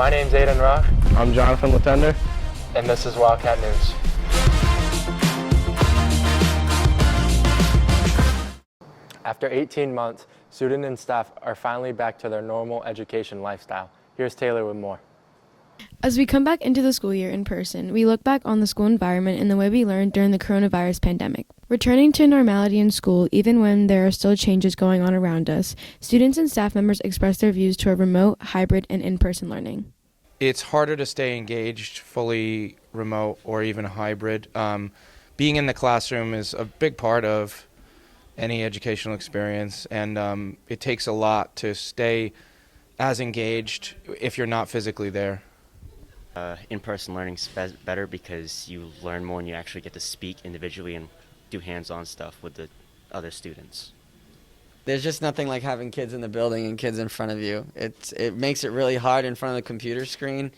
My name's Aiden Jon, I'm Jonathan Latender. and this is Wildcat News. After 18 months, students and staff are finally back to their normal education lifestyle. Here's Taylor with more. As we come back into the school year in person, we look back on the school environment and the way we learned during the coronavirus pandemic. Returning to normality in school, even when there are still changes going on around us, students and staff members express their views to a remote, hybrid, and in-person learning. It's harder to stay engaged fully remote or even hybrid. Being in the classroom is a big part of any educational experience, and it takes a lot to stay as engaged if you're not physically there. In-person learning's better because you learn more and you actually get to speak individually and do hands-on stuff with the other students. There's just nothing like having kids in the building and kids in front of you. It makes it really hard in front of the computer screen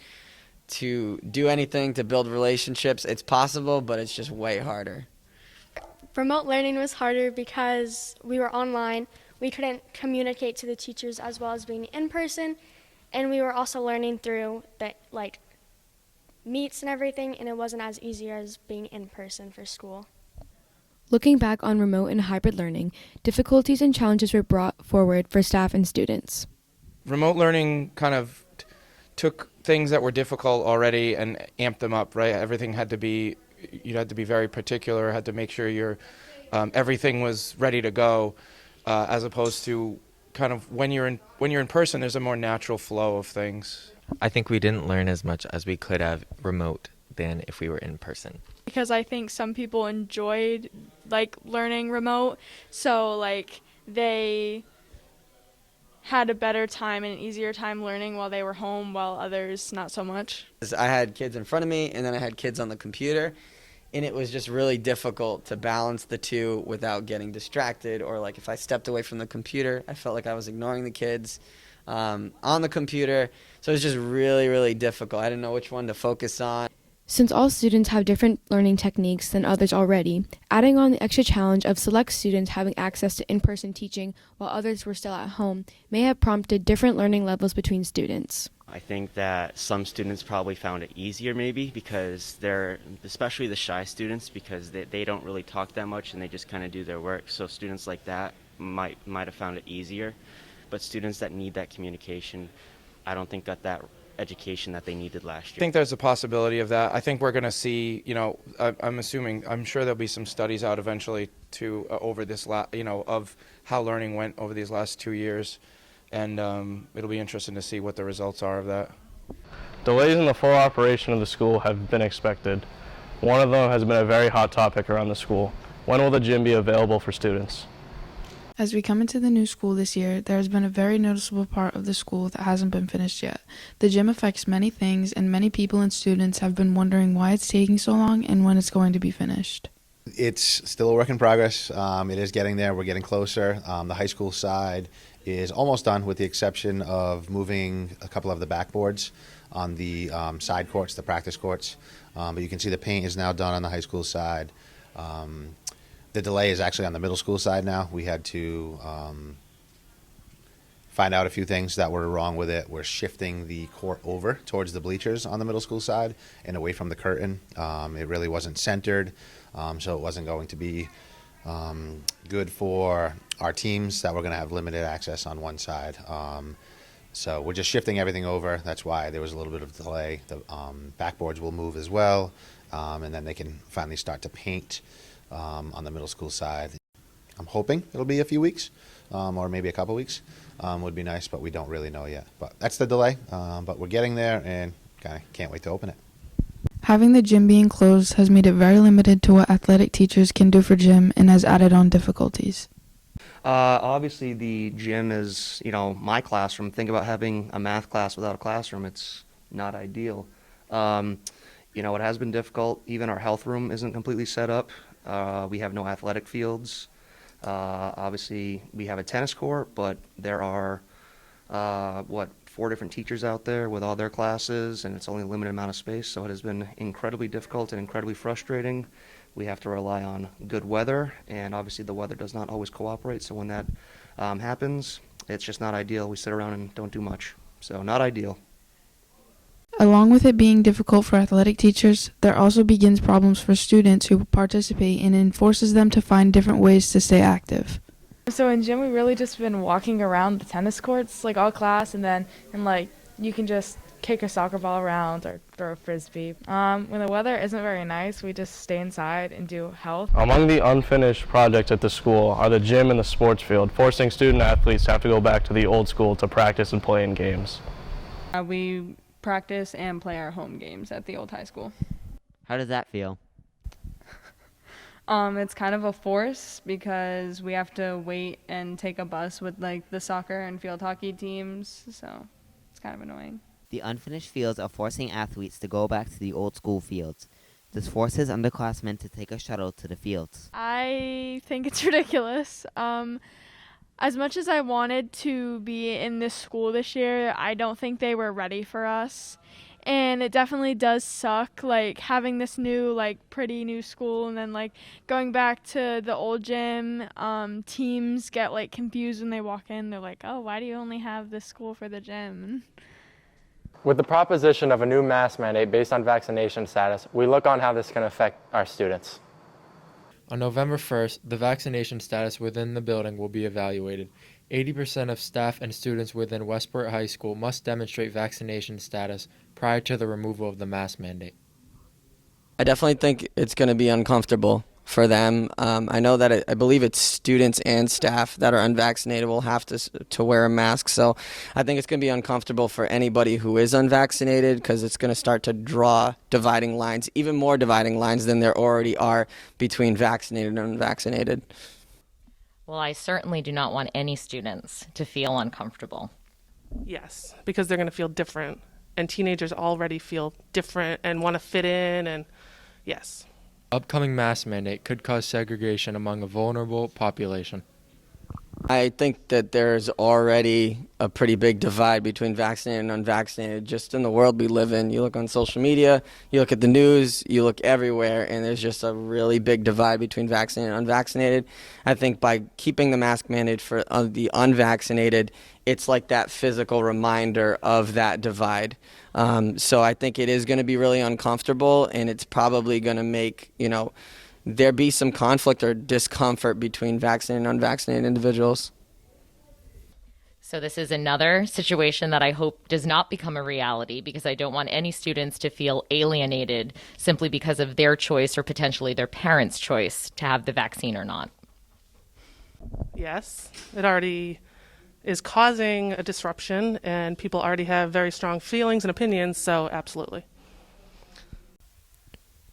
to do anything, to build relationships. It's possible, but it's just way harder. Remote learning was harder because we were online. We couldn't communicate to the teachers as well as being in person, and we were also learning through the meets and everything, and it wasn't as easy as being in person for school. Looking back on remote and hybrid learning, difficulties and challenges were brought forward for staff and students. Remote learning kind of took things that were difficult already and amped them up, right? Everything had to be, you had to be very particular, had to make sure everything was ready to go, as opposed to kind of when you're in person, there's a more natural flow of things. I think we didn't learn as much as we could have remote than if we were in person. Because I think some people enjoyed learning remote, so they had a better time and an easier time learning while they were home, while others not so much. I had kids in front of me, and then I had kids on the computer, and it was just really difficult to balance the two without getting distracted, or if I stepped away from the computer, I felt like I was ignoring the kids on the computer. So it was just really, really difficult. I didn't know which one to focus on. Since all students have different learning techniques than others already, adding on the extra challenge of select students having access to in-person teaching while others were still at home may have prompted different learning levels between students. I think that some students probably found it easier maybe because they're, especially the shy students, because they don't really talk that much and they just kind of do their work. So students like that might have found it easier. But students that need that communication, I don't think got that education that they needed last year. I think there's a possibility of that. I think we're going to see, I'm sure there'll be some studies out eventually over this, of how learning went over these last 2 years. And it'll be interesting to see what the results are of that. Delays in the full operation of the school have been expected. One of them has been a very hot topic around the school. When will the gym be available for students? As we come into the new school this year, there has been a very noticeable part of the school that hasn't been finished yet. The gym affects many things, and many people and students have been wondering why it's taking so long and when it's going to be finished. It's still a work in progress. It is getting there. We're getting closer. The high school side is almost done with the exception of moving a couple of the backboards on the side courts, the practice courts. But you can see the paint is now done on the high school side. The delay is actually on the middle school side now. We had to find out a few things that were wrong with it. We're shifting the court over towards the bleachers on the middle school side and away from the curtain. It really wasn't centered, so it wasn't going to be good for our teams that were going to have limited access on one side. So we're just shifting everything over. That's why there was a little bit of delay. The backboards will move as well, and then they can finally start to paint on the middle school side. I'm hoping it'll be a few weeks, or maybe a couple weeks. Would be nice, but we don't really know yet. But that's the delay, but we're getting there and kind of can't wait to open it. Having the gym being closed has made it very limited to what athletic teachers can do for gym and has added on difficulties. Obviously the gym is, my classroom. Think about having a math class without a classroom. It's not ideal. It has been difficult. Even our health room isn't completely set up. We have no athletic fields. Obviously, we have a tennis court, but there are, 4 different teachers out there with all their classes, and it's only a limited amount of space, so it has been incredibly difficult and incredibly frustrating. We have to rely on good weather, and obviously the weather does not always cooperate, so when that happens, it's just not ideal. We sit around and don't do much, so not ideal. Along with it being difficult for athletic teachers, there also begins problems for students who participate and enforces them to find different ways to stay active. So in gym, we really just been walking around the tennis courts, like all class, and like you can just kick a soccer ball around or throw a frisbee. When the weather isn't very nice, we just stay inside and do health. Among the unfinished projects at the school are the gym and the sports field, forcing student athletes to have to go back to the old school to practice and play in games. We practice and play our home games at the old high school. How does that feel? It's kind of a force because we have to wait and take a bus with like the soccer and field hockey teams, so it's kind of annoying. The unfinished fields are forcing athletes to go back to the old school fields. This forces underclassmen to take a shuttle to the fields. I think it's ridiculous. As much as I wanted to be in this school this year, I don't think they were ready for us. And it definitely does suck, like, having this new, like, pretty new school and then, like, going back to the old gym. Teams get, like, confused when they walk in. They're like, oh, why do you only have this school for the gym? With the proposition of a new mask mandate based on vaccination status, we look on how this can affect our students. On November 1st, the vaccination status within the building will be evaluated. 80% of staff and students within Westport High School must demonstrate vaccination status prior to the removal of the mask mandate. I definitely think it's going to be uncomfortable for them. I know that I believe it's students and staff that are unvaccinated will have to wear a mask. So I think it's going to be uncomfortable for anybody who is unvaccinated because it's going to start to draw dividing lines, even more dividing lines than there already are between vaccinated and unvaccinated. Well, I certainly do not want any students to feel uncomfortable. Yes, because they're going to feel different. And teenagers already feel different and want to fit in, and yes. Upcoming mask mandate could cause segregation among a vulnerable population. I think that there's already a pretty big divide between vaccinated and unvaccinated just in the world we live in. You look on social media, you look at the news, you look everywhere, and there's just a really big divide between vaccinated and unvaccinated. I think by keeping the mask mandate for the unvaccinated, it's like that physical reminder of that divide. So I think it is going to be really uncomfortable, and it's probably going to make, there be some conflict or discomfort between vaccinated and unvaccinated individuals. So this is another situation that I hope does not become a reality because I don't want any students to feel alienated simply because of their choice or potentially their parents' choice to have the vaccine or not. Yes, it already is causing a disruption and people already have very strong feelings and opinions, so absolutely.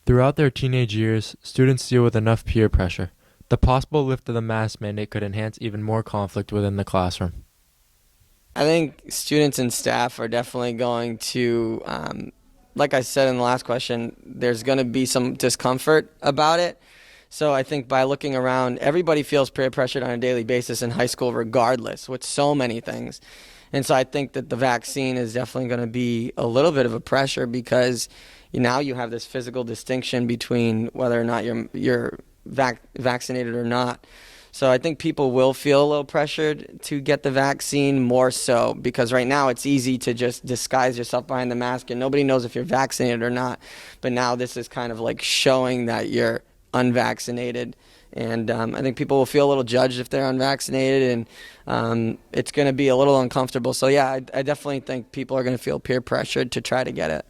Throughout their teenage years, students deal with enough peer pressure. The possible lift of the mask mandate could enhance even more conflict within the classroom. I think students and staff are definitely going to, like I said in the last question, there's going to be some discomfort about it. So I think by looking around, everybody feels peer pressured on a daily basis in high school regardless, with so many things. And so I think that the vaccine is definitely going to be a little bit of a pressure because now you have this physical distinction between whether or not you're vaccinated or not. So I think people will feel a little pressured to get the vaccine more so because right now it's easy to just disguise yourself behind the mask and nobody knows if you're vaccinated or not. But now this is kind of like showing that you're unvaccinated. And I think people will feel a little judged if they're unvaccinated, and it's going to be a little uncomfortable. So yeah, I definitely think people are going to feel peer pressured to try to get it.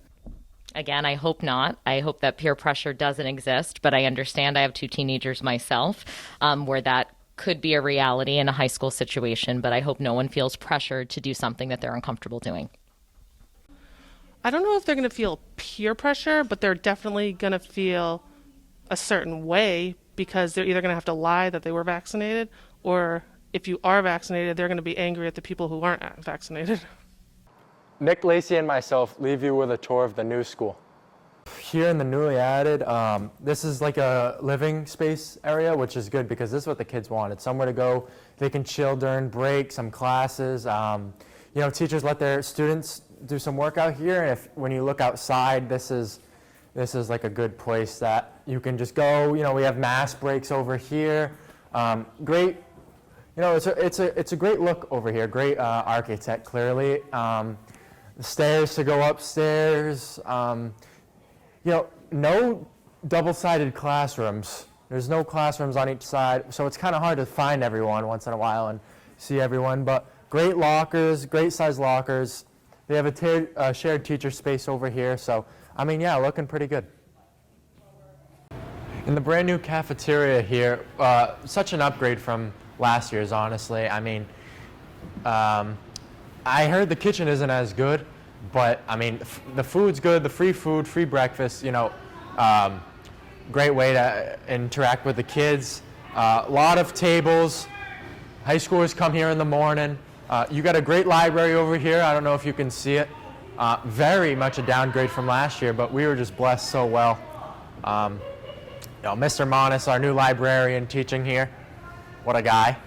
Again, I hope not. I hope that peer pressure doesn't exist, but I understand I have two teenagers myself where that could be a reality in a high school situation, but I hope no one feels pressured to do something that they're uncomfortable doing. I don't know if they're going to feel peer pressure, but they're definitely going to feel a certain way because they're either going to have to lie that they were vaccinated, or if you are vaccinated, they're going to be angry at the people who aren't vaccinated. Nick Lacey and myself leave you with a tour of the new school. Here in the newly added, this is like a living space area, which is good because this is what the kids wanted. Somewhere to go, they can chill during break, some classes. Teachers let their students do some work out here. And when you look outside, this is like a good place that you can just go. We have mask breaks over here. Great. It's a great look over here. Great architect, clearly. stairs to go upstairs. No double-sided classrooms. There's no classrooms on each side, so it's kind of hard to find everyone once in a while and see everyone. But great lockers, great size lockers. They have a shared teacher space over here, so looking pretty good. In the brand new cafeteria here, such an upgrade from last year's, honestly. I heard the kitchen isn't as good, but the food's good, the free food, free breakfast, great way to interact with the kids. A lot of tables. High schoolers come here in the morning. You got a great library over here. I don't know if you can see it. Very much a downgrade from last year, but we were just blessed so well. Mr. Monis, our new librarian, teaching here. What a guy.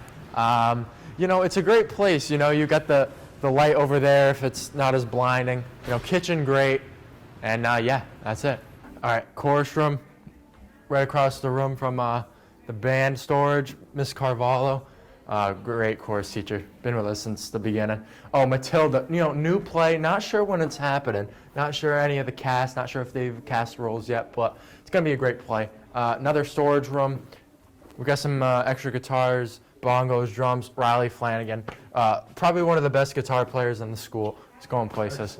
It's a great place. You got the light over there if it's not as blinding. Kitchen great. And that's it. All right, chorus room. Right across the room from the band storage, Miss Carvalho. Great chorus teacher. Been with us since the beginning. Oh, Matilda, new play. Not sure when it's happening. Not sure any of the cast. Not sure if they've cast roles yet, but it's going to be a great play. Another storage room. We got some extra guitars, bongos, drums. Riley Flanagan, probably one of the best guitar players in the school. It's going places.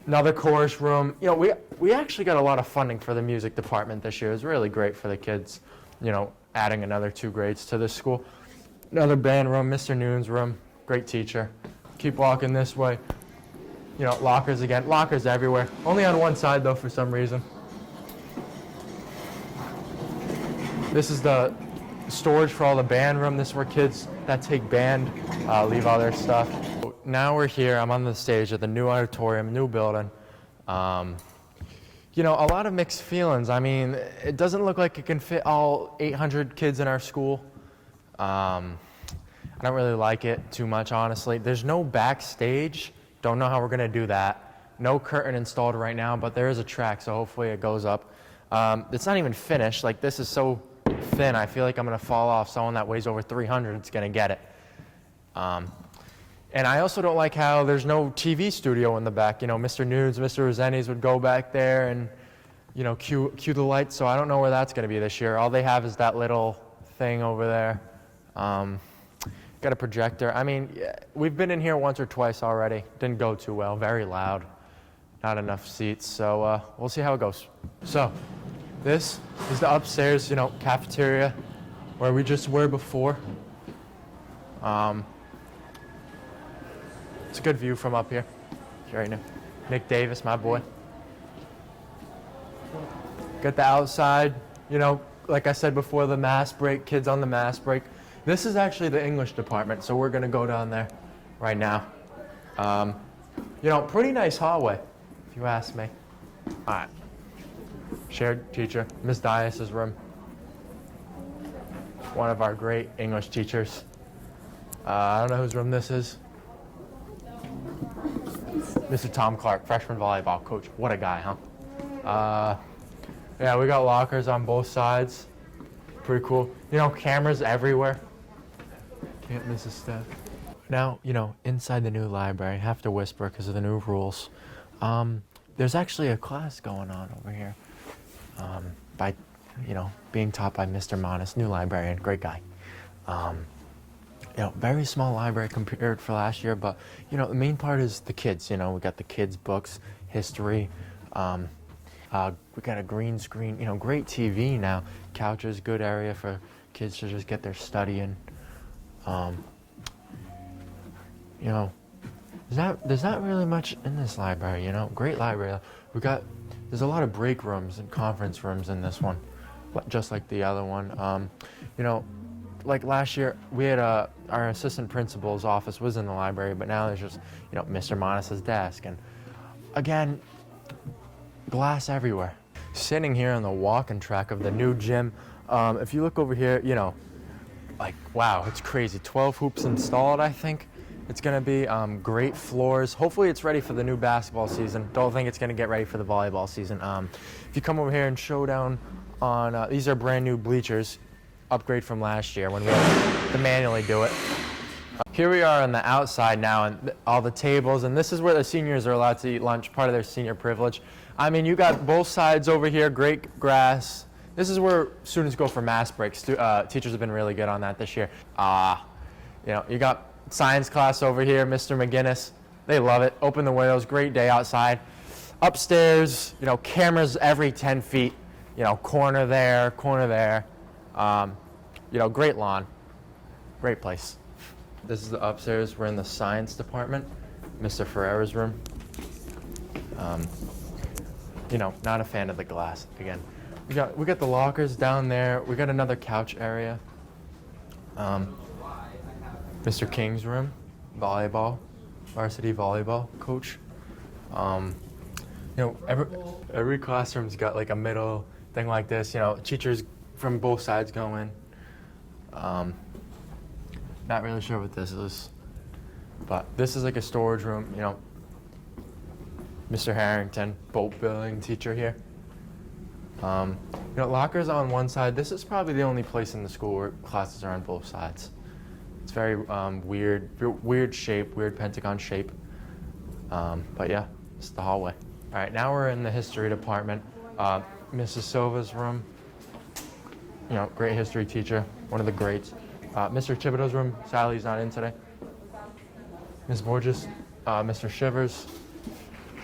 Another chorus room. We actually got a lot of funding for the music department this year. It was really great for the kids. Adding another 2 grades to this school. Another band room, Mr. Noon's room. Great teacher. Keep walking this way. Lockers again. Lockers everywhere. Only on one side though for some reason. This is the storage for all the band room. This is where kids that take band leave all their stuff. Now we're here. I'm on the stage at the new auditorium, new building. A lot of mixed feelings. It doesn't look like it can fit all 800 kids in our school. I don't really like it too much, honestly. There's no backstage. Don't know how we're going to do that. No curtain installed right now, but there is a track, so hopefully it goes up. It's not even finished. This is so thin. I feel like I'm going to fall off. Someone that weighs over 300 is going to get it. And I also don't like how there's no TV studio in the back. Mr. Nudes, Mr. Rosenis would go back there and, cue the lights. So I don't know where that's going to be this year. All they have is that little thing over there. Got a projector. We've been in here once or twice already. Didn't go too well. Very loud. Not enough seats. So we'll see how it goes. So this is the upstairs, cafeteria where we just were before. It's a good view from up here. Right now. Nick Davis, my boy. Got the outside, like I said before, the mass break, kids on the mass break. This is actually the English department, so we're going to go down there right now. Pretty nice hallway, if you ask me. All right. Shared teacher, Miss Dias's room. One of our great English teachers. I don't know whose room this is. Mr. Tom Clark, freshman volleyball coach. What a guy, huh? We got lockers on both sides. Pretty cool. Cameras everywhere. Can't miss a step. Now, inside the new library, I have to whisper because of the new rules. There's actually a class going on over here. Being taught by Mr. Monis, new librarian, great guy. Very small library compared for last year, but the main part is the kids. We got the kids' books, history. We got a green screen. Great TV now. Couches, good area for kids to just get their studying. There's not really much in this library. Great library. There's a lot of break rooms and conference rooms in this one, just like the other one. Like last year, we had our assistant principal's office was in the library, but now there's just, Mr. Monis's desk. And again, glass everywhere. Sitting here on the walking track of the new gym, if you look over here, wow, it's crazy. 12 hoops installed, I think. It's going to be great floors. Hopefully it's ready for the new basketball season. Don't think it's going to get ready for the volleyball season. If you come over here and showdown on, these are brand new bleachers. Upgrade from last year when we had to manually do it. Here we are on the outside now, and all the tables, and this is where the seniors are allowed to eat lunch, part of their senior privilege. I mean, you got both sides over here, great grass. This is where students go for mass breaks. Teachers have been really good on that this year. You got science class over here, Mr. McGinnis. They love it. Open the windows, great day outside. Upstairs, cameras every 10 feet. Corner there, corner there. Great lawn, great place. This is the upstairs. We're in the science department, Mr. Ferrera's room. Not a fan of the glass again. We got the lockers down there. We got another couch area. Mr. King's room, volleyball, varsity volleyball coach. Every classroom's got like a middle thing like this. Teachers from both sides go in. Not really sure what this is, but this is like a storage room. Mr. Harrington, boat building teacher here. Lockers on one side. This is probably the only place in the school where classes are on both sides. It's very weird shape, weird pentagon shape. But yeah, it's the hallway. All right, now we're in the history department. Mrs. Silva's room. Great history teacher, one of the greats. Mr. Thibodeau's room. Sally's not in today. Ms. Borges, Mr. Shivers.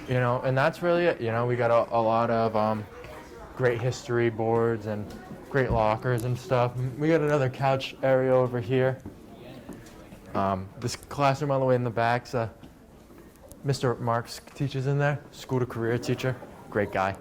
And that's really it. We got a lot of great history boards and great lockers and stuff. We got another couch area over here. This classroom all the way in the back's Mr. Marks teaches in there, school to career teacher, great guy.